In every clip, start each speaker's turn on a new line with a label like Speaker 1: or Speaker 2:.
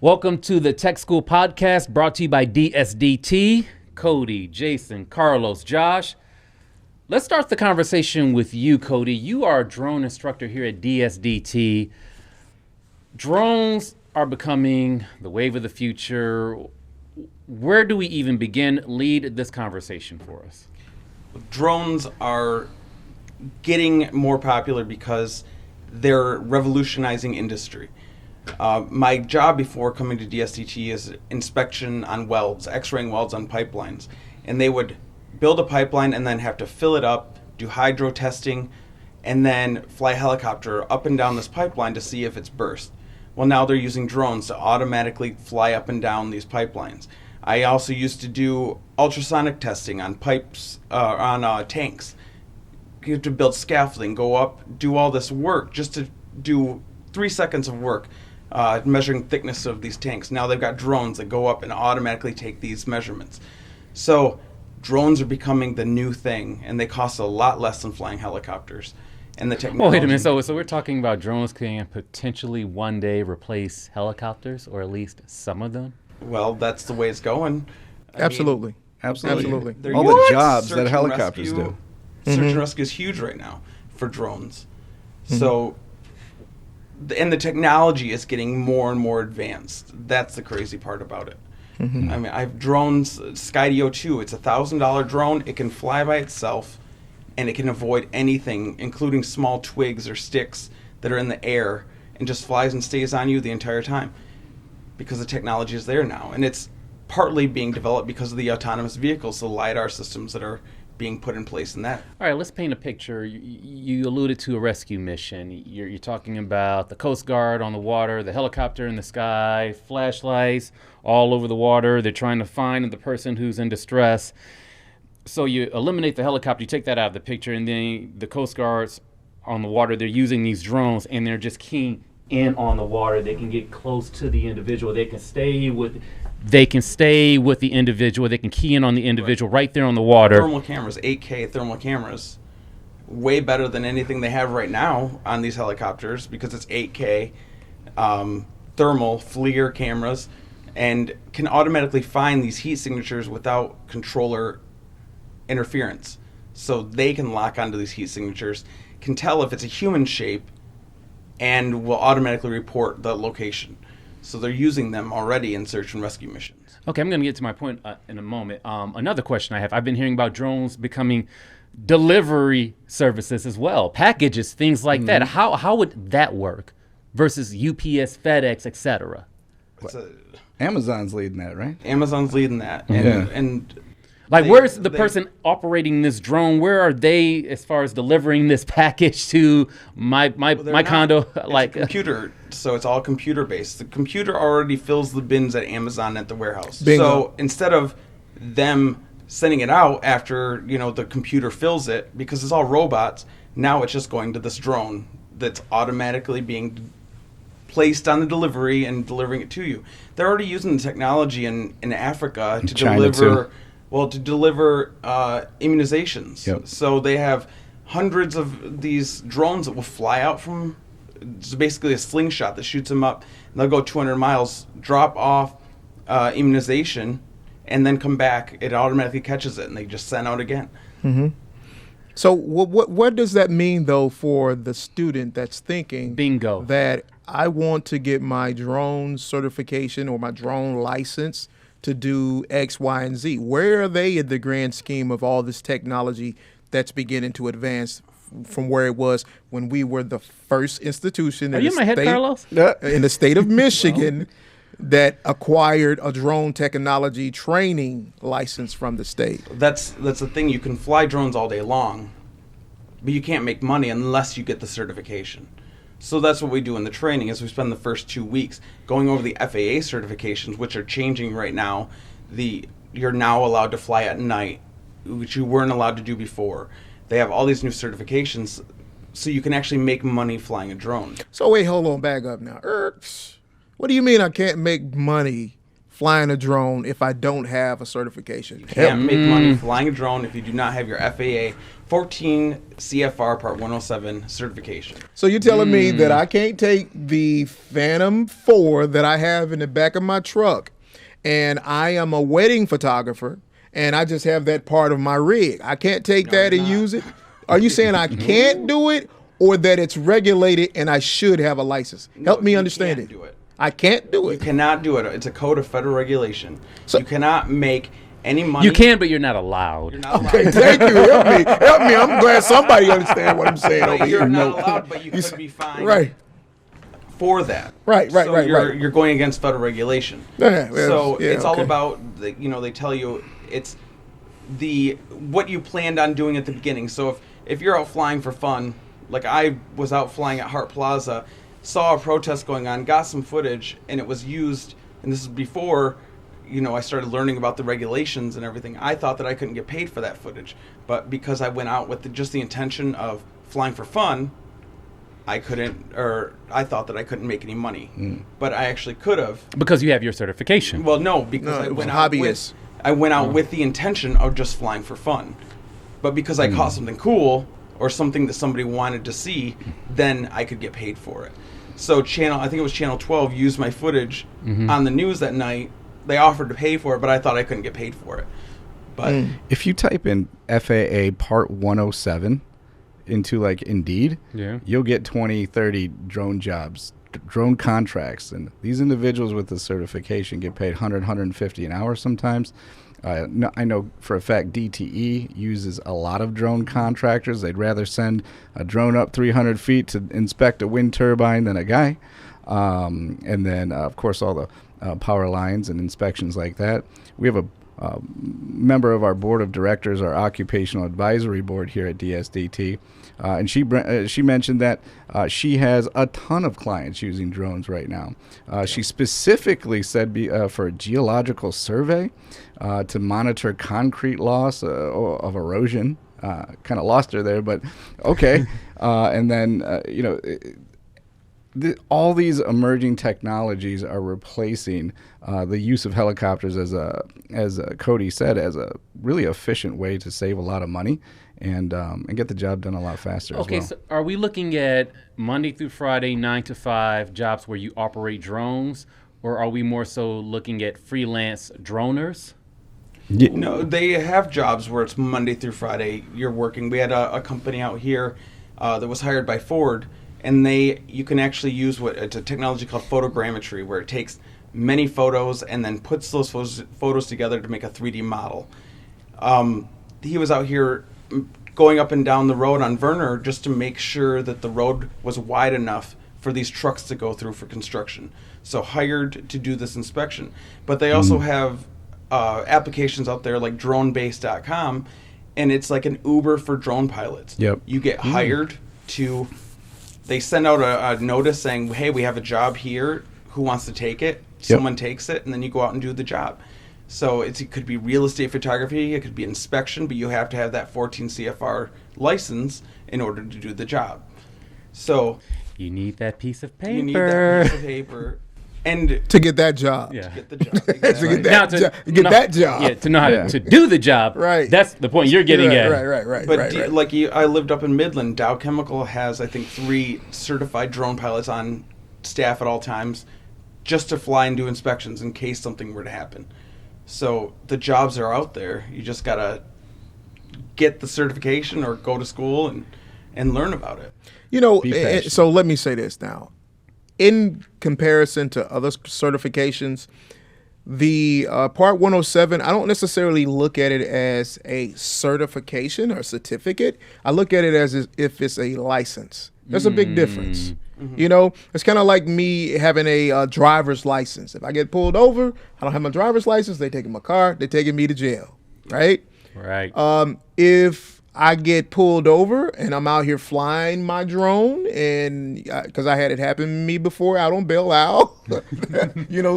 Speaker 1: Welcome to the Tech School Podcast, brought to you by DSDT. Cody, Jason, Karlos, Josh. Let's start the conversation with you, Cody. You are a drone instructor here at DSDT. Drones are becoming the wave of the future. Where do we even begin? Lead this conversation for us.
Speaker 2: Drones are getting more popular because they're revolutionizing industry. My job before coming to DSDT is inspection on welds, x-raying welds on pipelines. And they would build a pipeline and then have to fill it up, do hydro testing, and then fly a helicopter up and down this pipeline to see if it's burst. Well, now they're using drones to automatically fly up and down these pipelines. I also used to do ultrasonic testing on pipes, on tanks. You have to build scaffolding, go up, do all this work just to do 3 seconds of work. Measuring thickness of these tanks. Now they've got drones that go up and automatically take these measurements. So drones are becoming the new thing, and they cost a lot less than flying helicopters. And the technology.
Speaker 1: Well, wait a minute. So we're talking about drones can potentially one day replace helicopters, or at least some of them?
Speaker 2: Well, that's the way it's going.
Speaker 3: Absolutely.
Speaker 2: They're
Speaker 4: All
Speaker 2: using
Speaker 4: the jobs
Speaker 2: search
Speaker 4: that
Speaker 2: and
Speaker 4: helicopters
Speaker 2: rescue.
Speaker 4: do.
Speaker 2: Search and rescue is huge right now for drones. So. And the technology is getting more and more advanced. That's the crazy part about it. I mean, I have drones, Skydio 2. It's a $1,000 drone. It can fly by itself, and it can avoid anything, including small twigs or sticks that are in the air, and just flies and stays on you the entire time because the technology is there now. And it's partly being developed because of the autonomous vehicles, the LiDAR systems that are being put in place in that.
Speaker 1: All right, let's paint a picture. You alluded to a rescue mission. You're talking about the Coast Guard on the water, the helicopter in the sky, flashlights all over the water. They're trying to find the person who's in distress. So you eliminate the helicopter, you take that out of the picture, and then the Coast Guards on the water, they're using these drones, and they're just keying in on the water. They can get close to the individual. They can stay with the individual. They can key in on the individual right there on the water.
Speaker 2: Thermal cameras, 8K thermal cameras, way better than anything they have right now on these helicopters because it's 8K thermal FLIR cameras and can automatically find these heat signatures without controller interference. So they can lock onto these heat signatures, can tell if it's a human shape, and will automatically report the location. So they're using them already in search and rescue missions.
Speaker 1: Okay, I'm going to get to my point in a moment. Another question I have. I've been hearing about drones becoming delivery services as well, packages, things like that. How would that work versus UPS, FedEx, etc.?
Speaker 4: Amazon's leading that, right?
Speaker 2: Amazon's leading that. And
Speaker 1: like, where's the person operating this drone? Where are they as far as delivering this package to my condo?
Speaker 2: Like a computer, so it's all computer based. The computer already fills the bins at Amazon at the warehouse.
Speaker 3: Bingo.
Speaker 2: So instead of them sending it out after the computer fills it, because it's all robots, now it's just going to this drone that's automatically being placed on the delivery and delivering it to you. They're already using the technology in Africa to
Speaker 4: China
Speaker 2: deliver.
Speaker 4: too.
Speaker 2: Well, to deliver immunizations.
Speaker 4: Yep.
Speaker 2: So they have hundreds of these drones that will fly out from, it's basically a slingshot that shoots them up. And they'll go 200 miles, drop off immunization, and then come back. It automatically catches it, and they just send out again.
Speaker 3: So what does that mean, though, for the student that's thinking
Speaker 1: Bingo.
Speaker 3: that I want to get my drone certification or my drone license to do X, Y, and Z? Where are they in the grand scheme of all this technology that's beginning to advance from where it was when we were the first institution
Speaker 1: Are you in my head, Karlos?
Speaker 3: in the state of Michigan that acquired a drone technology training license from the state?
Speaker 2: That's the thing. You can fly drones all day long, but you can't make money unless you get the certification. So that's what we do in the training is we spend the first 2 weeks going over the FAA certifications, which are changing right now. You're now allowed to fly at night, which you weren't allowed to do before. They have all these new certifications, so you can actually make money flying a drone.
Speaker 3: So wait, hold on, back up now. What do you mean I can't make money flying a drone if I don't have a certification?
Speaker 2: You can't make money flying a drone if you do not have your FAA 14 CFR Part 107 certification.
Speaker 3: So you're telling me that I can't take the Phantom 4 that I have in the back of my truck, and I am a wedding photographer, and I just have that part of my rig. I can't take that and use it? Are you saying I can't do it, or that it's regulated and I should have a license? Help me understand it.
Speaker 2: Do it.
Speaker 3: I can't do
Speaker 2: You
Speaker 3: it.
Speaker 2: cannot do it. It's a code of federal regulation.
Speaker 3: So-
Speaker 2: you cannot make any money.
Speaker 1: You can, but you're not allowed.
Speaker 2: You're not allowed.
Speaker 3: Okay, thank you. Help me. Help me. I'm glad somebody understands what I'm saying over
Speaker 2: You're
Speaker 3: here.
Speaker 2: not allowed, but you could be fined
Speaker 3: Right.
Speaker 2: for that.
Speaker 3: Right,
Speaker 2: So
Speaker 3: right.
Speaker 2: You're going against federal regulation.
Speaker 3: Yeah,
Speaker 2: So
Speaker 3: yeah,
Speaker 2: it's all
Speaker 3: okay.
Speaker 2: about, they tell you it's what you planned on doing at the beginning. So if you're out flying for fun, like I was out flying at Hart Plaza, saw a protest going on, got some footage, and it was used, and this is before, I started learning about the regulations and everything. I thought that I couldn't get paid for that footage. But because I went out with just the intention of flying for fun, I thought that I couldn't make any money. But I actually could have.
Speaker 1: Because you have your certification.
Speaker 2: Well, no, because
Speaker 3: No,
Speaker 2: I
Speaker 3: it was
Speaker 2: went out
Speaker 3: hobbyist.
Speaker 2: with the intention of just flying for fun. But because I caught something cool or something that somebody wanted to see, then I could get paid for it. So I think it was Channel 12 used my footage on the news that night. They offered to pay for it, but I thought I couldn't get paid for it. But
Speaker 4: If you type in FAA Part 107 into like Indeed, you'll get 20, 30 drone jobs, drone contracts. And these individuals with the certification get paid 100, 150 an hour sometimes. I know for a fact DTE uses a lot of drone contractors. They'd rather send a drone up 300 feet to inspect a wind turbine than a guy. And then, of course, all the power lines and inspections like that. We have a member of our board of directors, our occupational advisory board here at DSDT, and she mentioned that she has a ton of clients using drones right now. She specifically said for a geological survey to monitor concrete loss of erosion. Kind of lost her there, but okay. And then all these emerging technologies are replacing the use of helicopters as Cody said, as a really efficient way to save a lot of money and get the job done a lot faster as well.
Speaker 1: Okay, so are we looking at Monday through Friday, 9 to 5 jobs where you operate drones, or are we more so looking at freelance droners?
Speaker 2: no, they have jobs where it's Monday through Friday. You're working. We had a company out here that was hired by Ford, and you can actually use it's a technology called photogrammetry, where it takes many photos and then puts those photos together to make a 3D model. He was out here going up and down the road on Werner just to make sure that the road was wide enough for these trucks to go through for construction. So hired to do this inspection. But they also have applications out there like dronebase.com, and it's like an Uber for drone pilots.
Speaker 4: Yep.
Speaker 2: You get hired to... They send out a notice saying, hey, we have a job here. Who wants to take it? Someone takes it, and then you go out and do the job. So it could be real estate photography. It could be inspection, but you have to have that 14 CFR license in order to do the job. So
Speaker 1: You need that piece of paper.
Speaker 2: you need that piece of paper. And
Speaker 3: To get that job.
Speaker 1: Yeah.
Speaker 2: get the job.
Speaker 3: To
Speaker 2: Exactly.
Speaker 3: get that, get that job.
Speaker 1: Yeah, to know how to do the job.
Speaker 3: Right.
Speaker 1: That's the point you're getting at.
Speaker 3: Right.
Speaker 2: But
Speaker 3: right.
Speaker 2: I lived up in Midland. Dow Chemical has, I think, 3 certified drone pilots on staff at all times just to fly and do inspections in case something were to happen. So the jobs are out there. You just got to get the certification or go to school and learn about it.
Speaker 4: Be patient.
Speaker 3: So let me say this now. In comparison to other certifications, the Part 107, I don't necessarily look at it as a certification or certificate. I look at it as if it's a license. There's a big difference. It's kind of like me having a driver's license. If I get pulled over, I don't have my driver's license, they taking my car, they're taking me to jail, right?
Speaker 1: Right.
Speaker 3: If I get pulled over and I'm out here flying my drone, and because I had it happen to me before out on Belle Isle,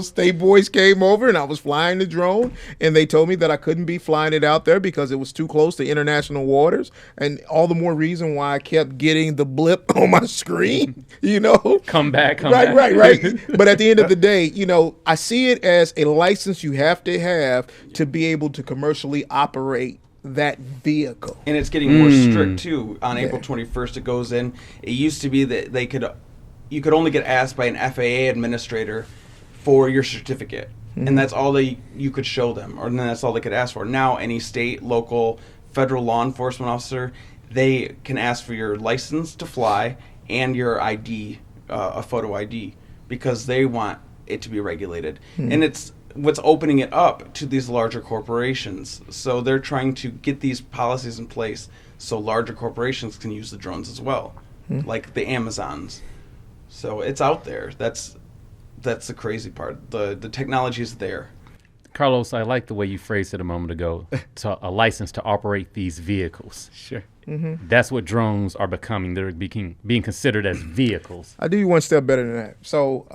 Speaker 3: state boys came over and I was flying the drone, and they told me that I couldn't be flying it out there because it was too close to international waters, and all the more reason why I kept getting the blip on my screen,
Speaker 1: Come back.
Speaker 3: Right. But at the end of the day, I see it as a license you have to be able to commercially operate that vehicle.
Speaker 2: And it's getting more strict too. On April 21st, it goes in. It used to be that you could only get asked by an FAA administrator for your certificate, and that's all you could show them, or then that's all they could ask for. Now, any state, local, federal law enforcement officer, they can ask for your license to fly and your ID, a photo ID, because they want it to be regulated. And it's what's opening it up to these larger corporations. So they're trying to get these policies in place so larger corporations can use the drones as well, like the Amazons. So it's out there. That's the crazy part. The technology is there.
Speaker 1: Karlos, I like the way you phrased it a moment ago. A license to operate these vehicles.
Speaker 4: Sure.
Speaker 1: That's what drones are becoming. They're being considered as vehicles.
Speaker 3: I do you one step better than that. So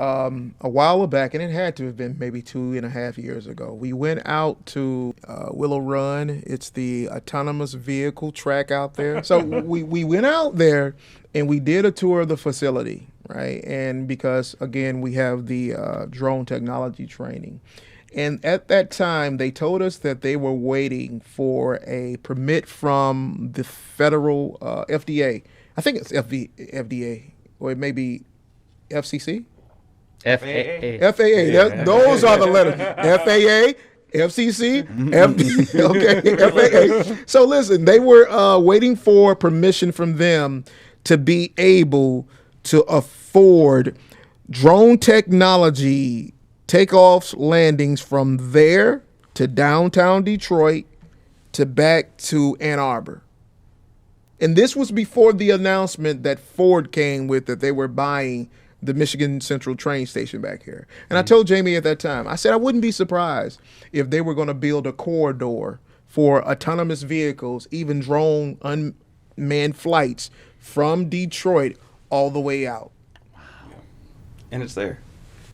Speaker 3: a while back, and it had to have been maybe 2.5 years ago, we went out to Willow Run. It's the autonomous vehicle track out there. So we went out there and we did a tour of the facility, right? And because, again, we have the drone technology training. And at that time, they told us that they were waiting for a permit from the federal FDA. I think it's FDA, or it may be FCC?
Speaker 1: FAA.
Speaker 3: FAA. Those are the letters. FAA, FCC, FAA. So listen, they were waiting for permission from them to be able to afford drone technology takeoffs, landings from there to downtown Detroit to back to Ann Arbor. And this was before the announcement that Ford came with that they were buying the Michigan Central train station back here. And I told Jamie at that time, I said I wouldn't be surprised if they were going to build a corridor for autonomous vehicles, even drone unmanned flights from Detroit all the way out.
Speaker 2: Wow. And it's there.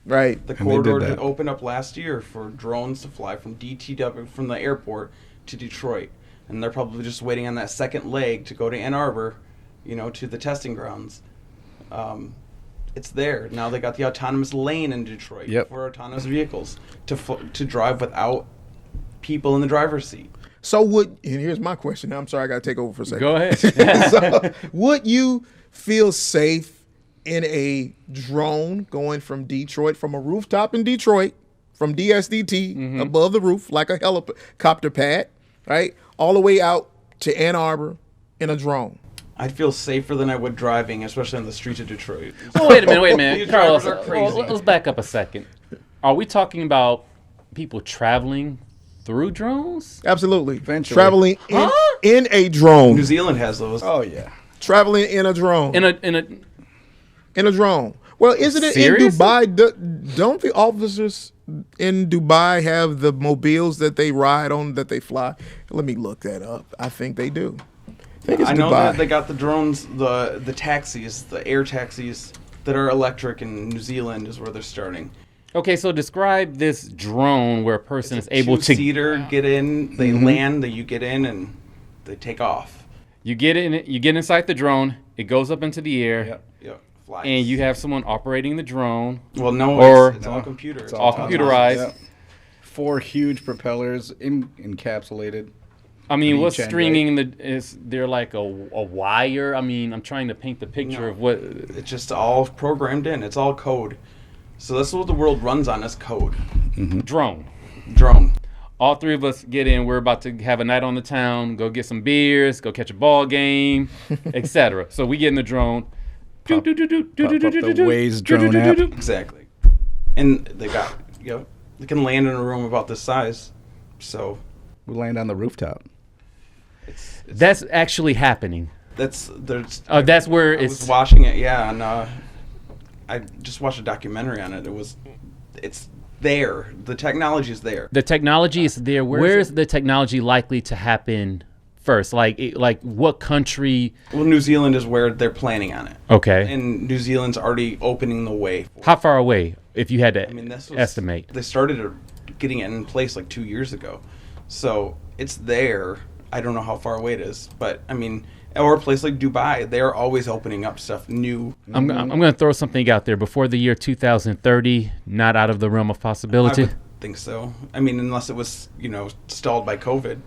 Speaker 3: Right.
Speaker 2: The corridor that opened up last year for drones to fly from DTW, from the airport to Detroit. And they're probably just waiting on that second leg to go to Ann Arbor, to the testing grounds. It's there. Now they got the autonomous lane in Detroit for autonomous vehicles to drive without people in the driver's seat.
Speaker 3: So and here's my question. I'm sorry, I got to take over for a second.
Speaker 1: Go ahead.
Speaker 3: So would you feel safe in a drone going from Detroit, from a rooftop in Detroit, from DSDT, above the roof, like a helicopter pad, right, all the way out to Ann Arbor in a drone?
Speaker 2: I'd feel safer than I would driving, especially on the streets of Detroit.
Speaker 1: Oh, wait a minute.
Speaker 2: These
Speaker 1: Karlos,
Speaker 2: drivers are crazy.
Speaker 1: let's back up a second. Are we talking about people traveling through drones?
Speaker 3: Absolutely.
Speaker 4: Eventually.
Speaker 3: Traveling in a drone.
Speaker 2: New Zealand has those.
Speaker 4: Oh, yeah.
Speaker 3: Traveling in a drone.
Speaker 1: In a
Speaker 3: drone. Well, isn't it
Speaker 1: Seriously?
Speaker 3: in Dubai? Don't the officers in Dubai have the mobiles that they ride on, that they fly? Let me look that up. I think they do.
Speaker 2: I know that they got the drones, the taxis, the air taxis that are electric in New Zealand is where they're starting.
Speaker 1: Okay, so describe this drone where a person is able to
Speaker 2: two-seater, get in, they land, you get in, and they take off.
Speaker 1: You get inside the drone, it goes up into the air.
Speaker 2: Yep. Flies.
Speaker 1: And you have someone operating the drone.
Speaker 2: Well, no, it's all computer.
Speaker 1: It's all computerized.
Speaker 4: Yep. 4 huge propellers encapsulated.
Speaker 1: I mean, what's stringing is there like a wire? I mean, I'm trying to paint the picture of what.
Speaker 2: It's just all programmed in. It's all code. So that's what the world runs on, is code.
Speaker 1: Drone. All three of us get in. We're about to have a night on the town, go get some beers, go catch a ball game, etc. So we get in the drone.
Speaker 4: Pop up the Waze drone app.
Speaker 2: Exactly. And they can land in a room about this size. So
Speaker 4: we land on the rooftop.
Speaker 1: That's actually happening.
Speaker 2: That's
Speaker 1: where
Speaker 2: I was watching it, and I just watched a documentary on it. It's there. The technology is there.
Speaker 1: The technology is there. Where is the technology likely to happen first? Like what country?
Speaker 2: Well, New Zealand is where they're planning on it.
Speaker 1: Okay.
Speaker 2: And New Zealand's already opening the way.
Speaker 1: How far away, if you had to
Speaker 2: This was,
Speaker 1: estimate?
Speaker 2: They started getting it in place like 2 years ago. So it's there. I don't know how far away it is, but I mean, or a place like Dubai, they're always opening up stuff new.
Speaker 1: I'm going to throw something out there. Before the year 2030, not out of the realm of possibility?
Speaker 2: I would think so. I mean, unless it was, stalled by COVID.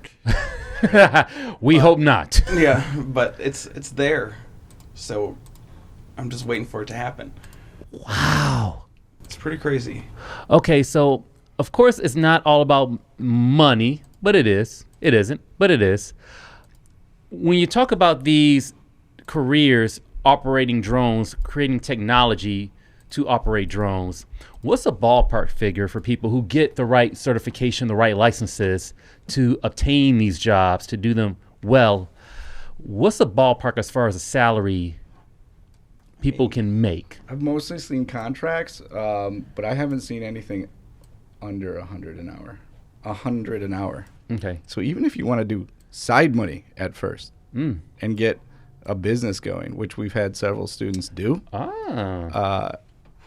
Speaker 1: We hope not.
Speaker 2: Yeah, but it's there. So I'm just waiting for it to happen.
Speaker 1: Wow.
Speaker 2: It's pretty crazy.
Speaker 1: Okay, so of course it's not all about money, but it is. It isn't, but it is. When you talk about these careers operating drones, creating technology to operate drones, what's a ballpark figure for people who get the right certification, the right licenses to obtain these jobs, to do them well? What's the ballpark as far as a salary people can make?
Speaker 4: I've mostly seen contracts, but I haven't seen anything under 100 an hour. 100 an hour.
Speaker 1: Okay.
Speaker 4: So even if you want to do side money at first and get a business going, which we've had several students do,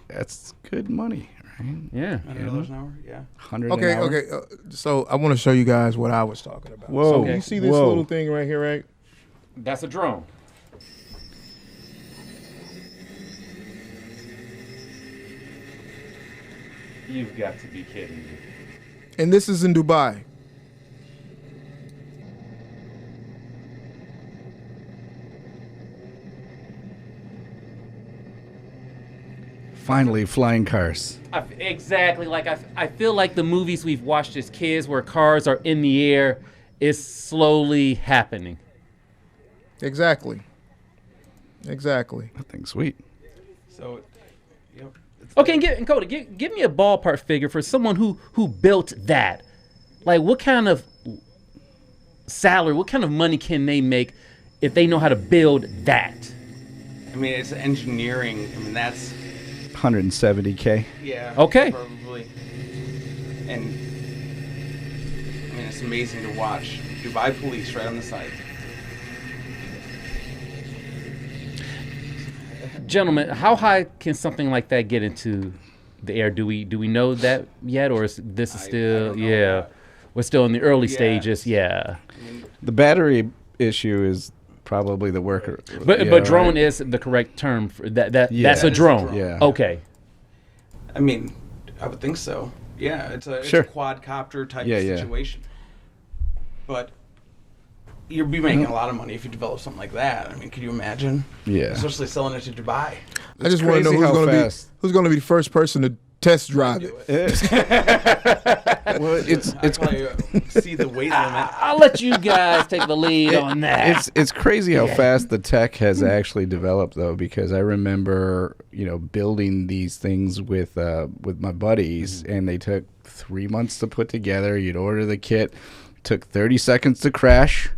Speaker 4: that's good money, right?
Speaker 1: Yeah.
Speaker 2: $100 an hour? Yeah.
Speaker 4: 100 an hour.
Speaker 3: Okay. So I want to show you guys what I was talking about.
Speaker 4: Whoa.
Speaker 3: So
Speaker 1: Okay.
Speaker 3: you see this
Speaker 4: Whoa.
Speaker 3: little thing right here, right?
Speaker 1: That's a drone. You've got to be kidding me.
Speaker 3: And this is in Dubai.
Speaker 4: Finally, flying cars.
Speaker 1: Exactly. Like I feel like the movies we've watched as kids where cars are in the air is slowly happening.
Speaker 3: Exactly.
Speaker 4: That thing's sweet.
Speaker 2: So, yep.
Speaker 1: Okay, and Cody, give me a ballpark figure for someone who built that. Like, what kind of salary, what kind of money can they make if they know how to build that?
Speaker 2: I mean, it's engineering. I mean, that's...
Speaker 4: 170K.
Speaker 2: Yeah.
Speaker 1: Okay.
Speaker 2: Probably. And, I mean, it's amazing to watch. Dubai police right on the side.
Speaker 1: Gentlemen, how high can something like that get into the air? Do we know that yet, or is this
Speaker 2: I
Speaker 1: still
Speaker 2: don't know that.
Speaker 1: we're still in the early
Speaker 2: Yeah.
Speaker 1: stages? Yeah.
Speaker 2: I mean,
Speaker 4: The battery issue is probably the worker.
Speaker 1: But drone is the correct term for that.
Speaker 4: Yeah.
Speaker 1: That's
Speaker 2: That
Speaker 1: a
Speaker 2: is a
Speaker 1: drone.
Speaker 2: drone.
Speaker 4: Yeah.
Speaker 1: Okay.
Speaker 2: I mean, I would think so. Yeah, it's a
Speaker 4: Sure.
Speaker 2: quadcopter type
Speaker 4: Yeah,
Speaker 2: of
Speaker 4: yeah.
Speaker 2: situation. But you'll be making a lot of money if you develop something like that. I mean, can you imagine?
Speaker 4: Yeah.
Speaker 2: Especially selling it to Dubai.
Speaker 3: I just want to know
Speaker 4: crazy how fast.
Speaker 3: who's going to be the first person to test drive it.
Speaker 4: Well, it's
Speaker 2: I probably see the weight limit.
Speaker 1: I'll let you guys take the lead on that.
Speaker 4: it's crazy how fast the tech has actually developed, though, because I remember building these things with my buddies, and they took 3 months to put together. You'd order the kit, took 30 seconds to crash,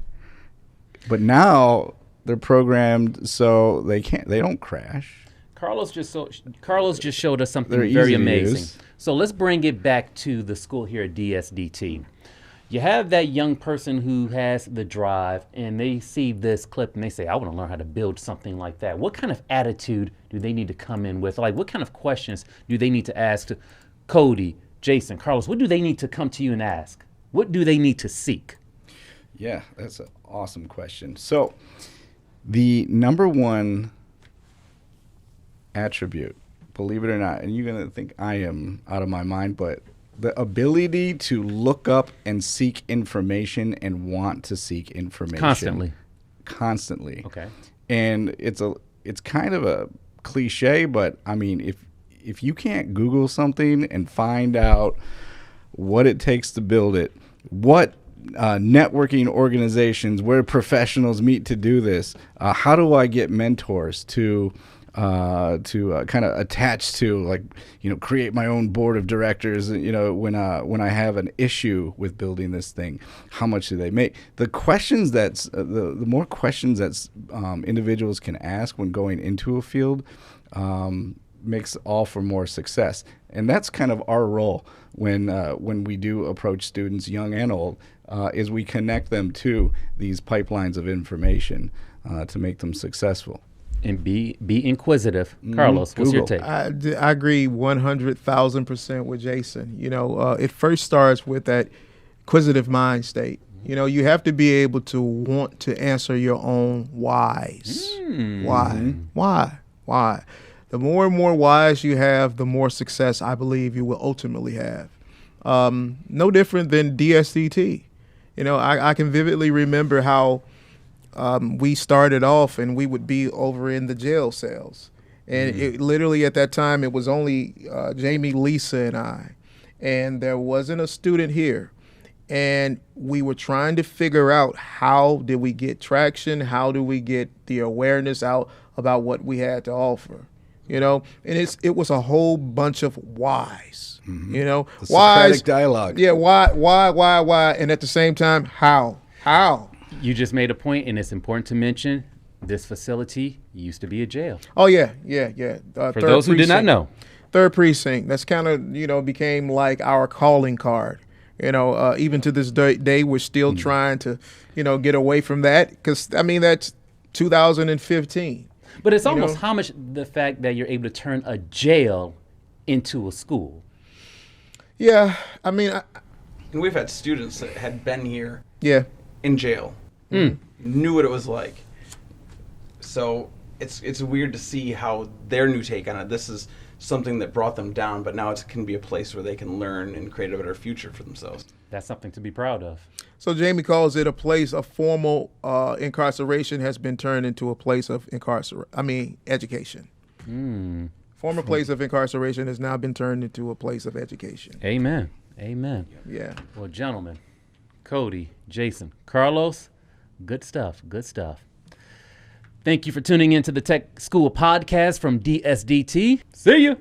Speaker 4: but now they're programmed so they don't crash.
Speaker 1: Carlos just showed us something
Speaker 4: They're
Speaker 1: very
Speaker 4: easy to
Speaker 1: amazing.
Speaker 4: use.
Speaker 1: So let's bring it back to the school here at DSDT. You have that young person who has the drive, and they see this clip and they say, I want to learn how to build something like that. What kind of attitude do they need to come in with? Like, what kind of questions do they need to ask to Cody, Jason, Carlos? What do they need to come to you and ask? What do they need to seek?
Speaker 4: Yeah, that's an awesome question. So the number one attribute, believe it or not, and you're going to think I am out of my mind, but the ability to look up and seek information and want to seek information. Constantly.
Speaker 1: Okay.
Speaker 4: And it's kind of a cliche, but I mean, if you can't Google something and find out what it takes to build it, what networking organizations, where professionals meet to do this, how do I get mentors to kind of attach to, like, create my own board of directors, when I have an issue with building this thing, how much do they make? The questions the more questions that individuals can ask when going into a field makes all for more success. And that's kind of our role when we do approach students, young and old, is we connect them to these pipelines of information to make them successful.
Speaker 1: And be inquisitive. Karlos, what's your take?
Speaker 3: I agree 100,000% with Jason. It first starts with that inquisitive mind state. You have to be able to want to answer your own whys. Why? The more and more whys you have, the more success I believe you will ultimately have. No different than DSDT. I can vividly remember how we started off and we would be over in the jail cells. And it literally at that time, it was only Jamie, Lisa, and I. And there wasn't a student here. And we were trying to figure out how did we get traction? How do we get the awareness out about what we had to offer? And it was a whole bunch of whys,
Speaker 4: The
Speaker 3: whys,
Speaker 4: Socratic dialogue.
Speaker 3: Yeah. Why? And at the same time, how?
Speaker 1: You just made a point, and it's important to mention this facility used to be a jail.
Speaker 3: Oh, yeah.
Speaker 1: For those who did not know.
Speaker 3: Third precinct. That's kind of, became like our calling card. Even to this day, we're still trying to, get away from that because, that's 2015.
Speaker 1: But it's almost how much the fact that you're able to turn a jail into a school.
Speaker 3: Yeah,
Speaker 2: And we've had students that had been here in jail, knew what it was like. So it's weird to see how their new take on it. This is something that brought them down, but now it can be a place where they can learn and create a better future for themselves.
Speaker 1: That's something to be proud of.
Speaker 3: So Jamie calls it a place of formal incarceration has been turned into a place of education. Former place of incarceration has now been turned into a place of education.
Speaker 1: Amen.
Speaker 3: Yeah.
Speaker 1: Well, gentlemen, Cody, Jason, Karlos, good stuff. Thank you for tuning into the Tech School Podcast from DSDT. See you.